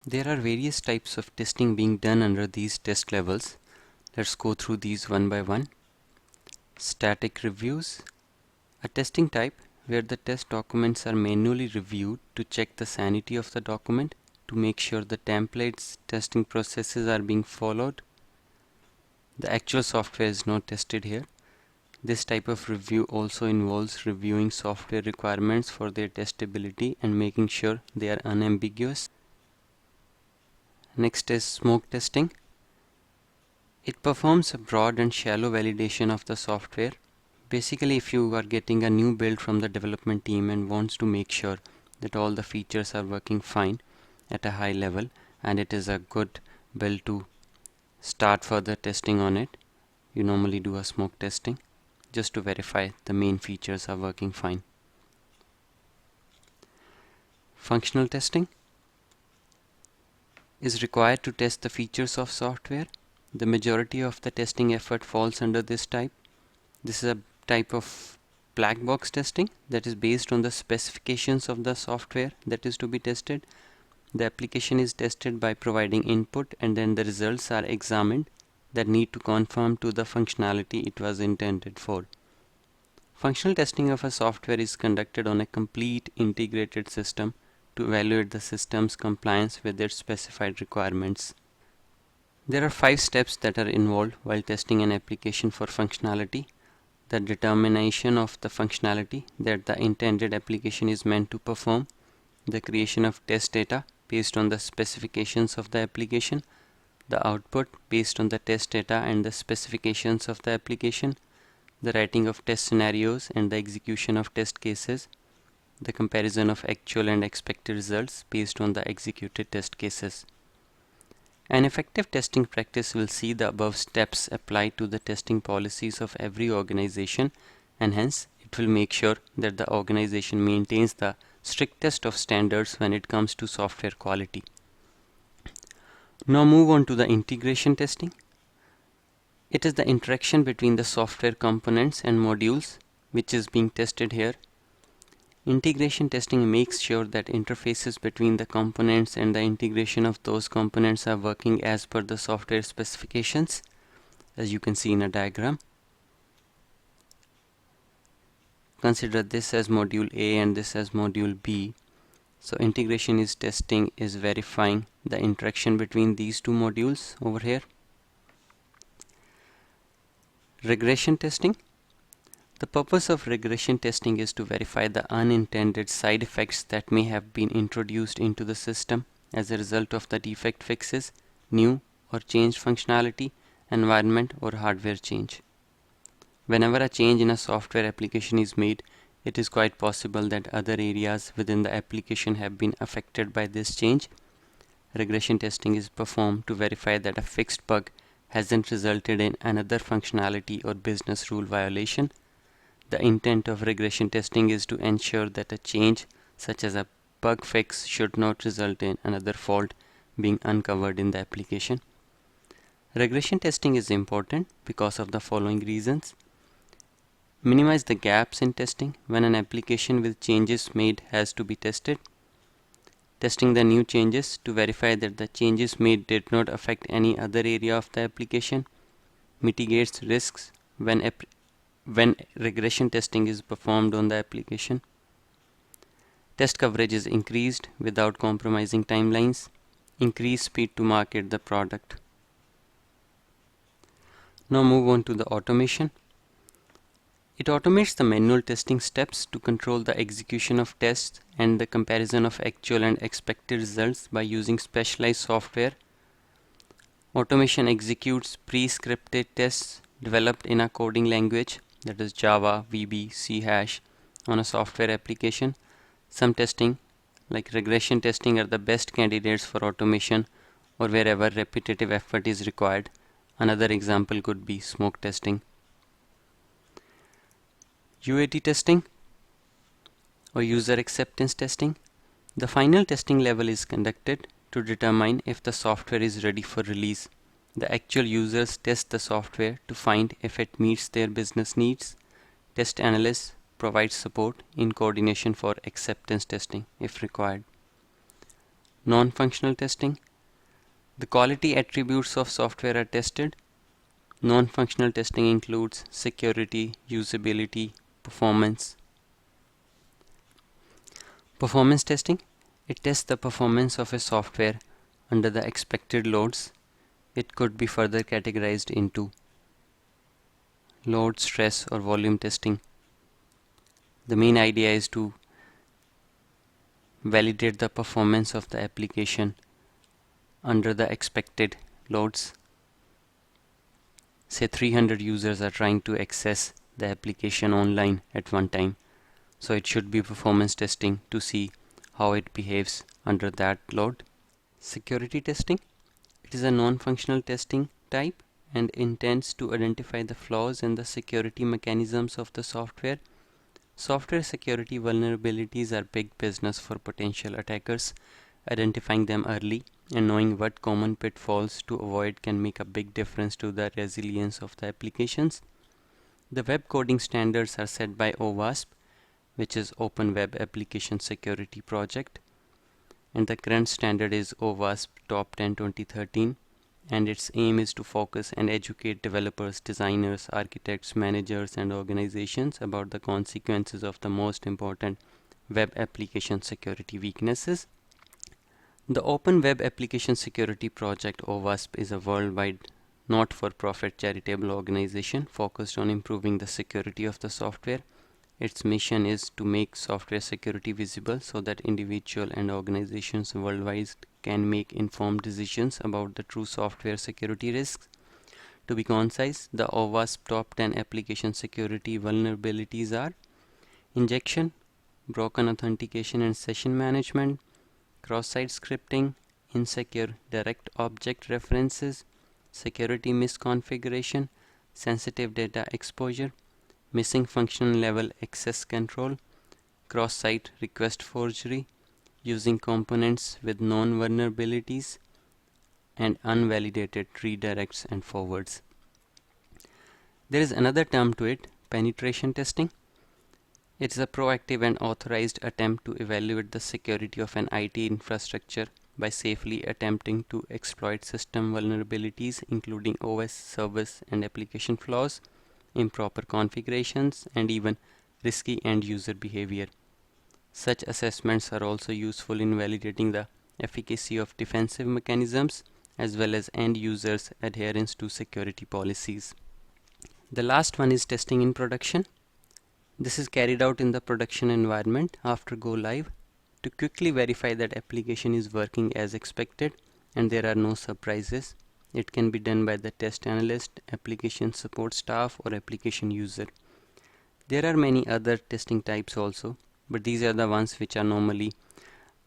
There are various types of testing being done under these test levels. Let's go through these one by one. Static reviews, a testing type where the test documents are manually reviewed to check the sanity of the document to make sure the templates testing processes are being followed. The actual software is not tested here. This type of review also involves reviewing software requirements for their testability and making sure they are unambiguous. Next is smoke testing. It performs a broad and shallow validation of the software. Basically, if you are getting a new build from the development team and wants to make sure that all the features are working fine at a high level and it is a good build to start further testing on it, you normally do a smoke testing just to verify the main features are working fine. Functional testing is required to test the features of software. The majority of the testing effort falls under this type. This is a type of black box testing that is based on the specifications of the software that is to be tested. The application is tested by providing input and then the results are examined that need to conform to the functionality it was intended for. Functional testing of a software is conducted on a complete integrated system to evaluate the system's compliance with its specified requirements. There are 5 steps that are involved while testing an application for functionality. The determination of the functionality that the intended application is meant to perform, the creation of test data based on the specifications of the application, the output based on the test data and the specifications of the application, the writing of test scenarios and the execution of test cases, the comparison of actual and expected results based on the executed test cases. An effective testing practice will see the above steps applied to the testing policies of every organization, and hence it will make sure that the organization maintains the strictest of standards when it comes to software quality. Now move on to the integration testing. It is the interaction between the software components and modules which is being tested here. Integration testing makes sure that interfaces between the components and the integration of those components are working as per the software specifications, as you can see in a diagram. Consider this as module A and this as module B. So integration is testing is verifying the interaction between these two modules over here. Regression testing. The purpose of regression testing is to verify the unintended side effects that may have been introduced into the system as a result of the defect fixes, new or changed functionality, environment or hardware change. Whenever a change in a software application is made, it is quite possible that other areas within the application have been affected by this change. Regression testing is performed to verify that a fixed bug hasn't resulted in another functionality or business rule violation. The intent of regression testing is to ensure that a change such as a bug fix should not result in another fault being uncovered in the application. Regression testing is important because of the following reasons. Minimize the gaps in testing when an application with changes made has to be tested. Testing the new changes to verify that the changes made did not affect any other area of the application. Mitigates risks when regression testing is performed on the application. Test coverage is increased without compromising timelines. Increase speed to market the product. Now move on to the automation. It automates the manual testing steps to control the execution of tests and the comparison of actual and expected results by using specialized software. Automation executes pre-scripted tests developed in a coding language, that is Java, VB, C#, on a software application. Some testing, like regression testing, are the best candidates for automation or wherever repetitive effort is required. Another example could be smoke testing. UAT testing or user acceptance testing. The final testing level is conducted to determine if the software is ready for release. The actual users test the software to find if it meets their business needs. Test analysts provide support in coordination for acceptance testing if required. Non-functional testing. The quality attributes of software are tested. Non-functional testing includes security, usability, performance. Performance testing. It tests the performance of a software under the expected loads. It could be further categorized into load, stress, or volume testing. The main idea is to validate the performance of the application under the expected loads. Say 300 users are trying to access the application online at one time. So it should be performance testing to see how it behaves under that load. Security testing. It is a non-functional testing type and intends to identify the flaws in the security mechanisms of the software. Software security vulnerabilities are big business for potential attackers. Identifying them early and knowing what common pitfalls to avoid can make a big difference to the resilience of the applications. The web coding standards are set by OWASP, which is Open Web Application Security Project, and the current standard is OWASP Top 10 2013, and its aim is to focus and educate developers, designers, architects, managers, and organizations about the consequences of the most important web application security weaknesses. The Open Web Application Security Project OWASP is a worldwide not-for-profit charitable organization focused on improving the security of the software. Its mission is to make software security visible so that individuals and organizations worldwide can make informed decisions about the true software security risks. To be concise, the OWASP top 10 application security vulnerabilities are injection, broken authentication and session management, cross-site scripting, insecure direct object references, security misconfiguration, sensitive data exposure, missing function level access control, cross-site request forgery, using components with known vulnerabilities, and unvalidated redirects and forwards. There is another term to it, penetration testing. It is a proactive and authorized attempt to evaluate the security of an IT infrastructure by safely attempting to exploit system vulnerabilities including OS, service, and application flaws, improper configurations, and even risky end-user behavior. Such assessments are also useful in validating the efficacy of defensive mechanisms as well as end users' adherence to security policies. The last one is testing in production. This is carried out in the production environment after go live to quickly verify that application is working as expected and there are no surprises. It can be done by the test analyst, application support staff, or application user. There are many other testing types also, but these are the ones which are normally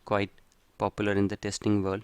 quite popular in the testing world.